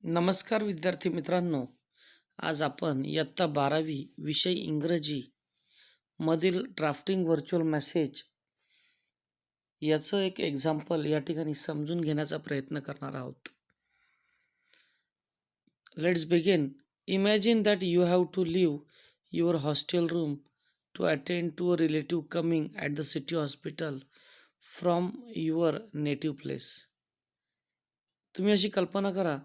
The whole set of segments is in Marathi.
नमस्कार विद्यार्थी मित्रांनो. आज आपण इयत्ता 12वी विषय इंग्रजी मधील ड्राफ्टिंग व्हर्च्युअल मेसेज याचं एक एक्झाम्पल या ठिकाणी समजून घेण्याचा प्रयत्न करणार आहोत. Let's begin. Imagine that you have to leave your hostel room to attend to a relative coming at the city hospital from your native place. तुम्ही अशी कल्पना करा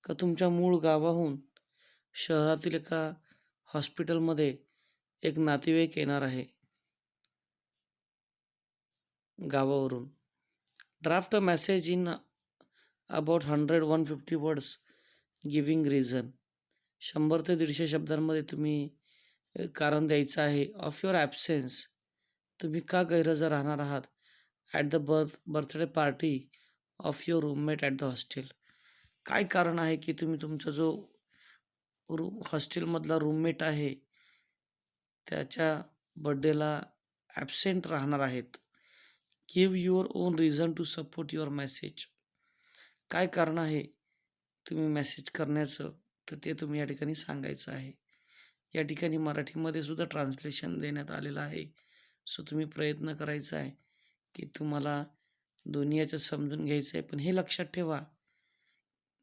का तुमच्या मूळ गावाहून शहरातील एका हॉस्पिटलमध्ये एक नातेवाईक येणार आहे गावावरून. Draft a message in about 100-150 words giving reason. 100 ते 150 शब्दांमध्ये तुम्ही कारण द्यायचं आहे ऑफ युअर ॲब्सेन्स. तुम्ही का गैरहजर राहणार आहात at the birthday party of your roommate at the hostel. काय कारण आहे की तुम्ही तुमचा जो हॉस्टेलमधला रूममेट आहे त्याच्या बर्थडेला ॲब्सेंट राहणार आहेत. Give your own reason to support your message. काय कारण आहे तुम्ही मेसेज करण्याचं, तर ते तुम्ही या ठिकाणी सांगायचं आहे. या ठिकाणी मराठीमध्ये सुद्धा ट्रान्सलेशन देण्यात आलेलं आहे. सो तुम्ही प्रयत्न करायचा आहे की तुम्हाला दोन्ही याच्यात समजून घ्यायचं आहे. पण हे लक्षात ठेवा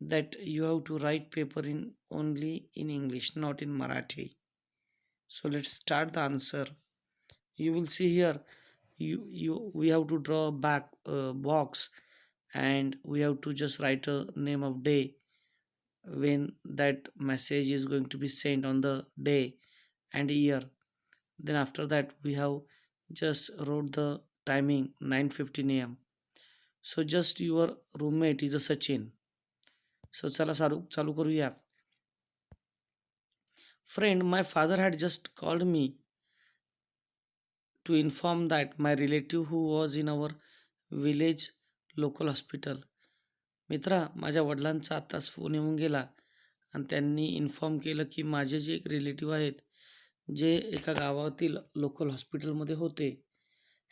that you have to write paper in only in English, not in Marathi. So let's start the answer. You will see here we have to draw a back box, and we have to just write a name of day when that message is going to be sent on the day and year. Then after that we have just wrote the timing 9:15 a.m. So just your roommate is a Sachin. So चला चालू करूया. Friend, my father had just called me to inform that my relative who was in our village local hospital. मित्रा, माझ्या वडिलांचा आत्ताच फोन येऊन गेला आणि त्यांनी इन्फॉर्म केलं की माझे जे एक रिलेटिव्ह आहेत जे एका गावातील लोकल हॉस्पिटलमध्ये होते,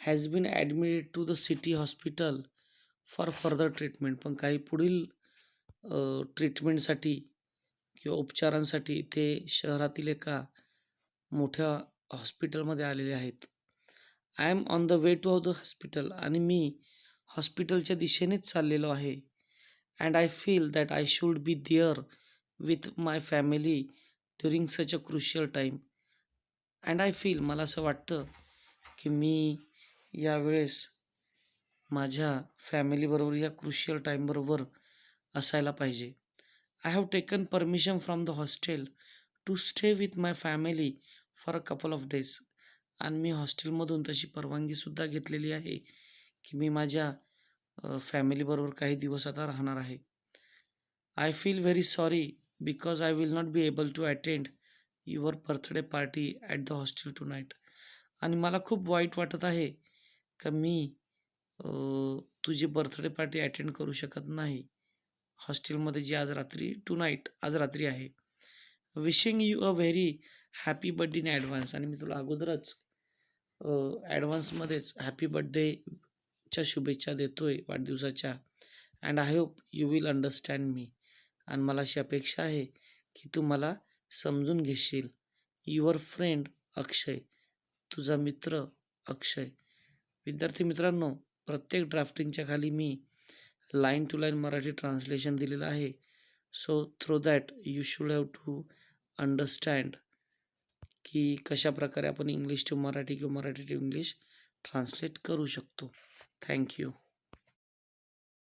has been admitted to the city hospital for further treatment. पण काही पुढील ट्रीटमेंटसाठी किंवा उपचारांसाठी ते शहरातील एका मोठ्या हॉस्पिटलमध्ये आलेले आहेत. I am on the way to the hospital. आणि मी हॉस्पिटलच्या दिशेनेच चाललेलो आहे. And I feel that I should be there with my family during such a crucial time. And I feel, मला असं वाटतं की मी यावेळेस माझ्या फॅमिलीबरोबर या क्रुशियल टाईमबरोबर असायला पाहिजे. I have taken permission from the hostel to stay with my family for a couple of days. आणि मी हॉस्टेलमधून तशी परवानगीसुद्धा घेतलेली आहे की मी माझ्या फॅमिलीबरोबर काही दिवस आता राहणार आहे. I feel very sorry because I will not be able to attend your birthday party at the hostel tonight. आणि मला खूप वाईट वाटत आहे का मी तुझी बर्थडे पार्टी अटेंड करू शकत नाही हॉस्टेलमध्ये जी आज रात्री आहे. Wishing you a very happy birthday in advance. आणि मी तुला अगोदरच ॲडव्हान्समध्येच हॅपी बर्थडेच्या शुभेच्छा देतोय वाढदिवसाच्या. And I hope you will understand me. आणि मला अशी अपेक्षा आहे की तू मला समजून घेशील. Your friend Akshay. तुझा मित्र अक्षय. विद्यार्थी मित्रांनो, प्रत्येक ड्राफ्टिंगच्या खाली मी line to line Marathi translation दिलेलं आहे. So through that you should have to understand की कशा प्रकारे आपण इंग्लिश टू मराठी किंवा मराठी टू इंग्लिश ट्रान्सलेट करू शकतो. थँक्यू.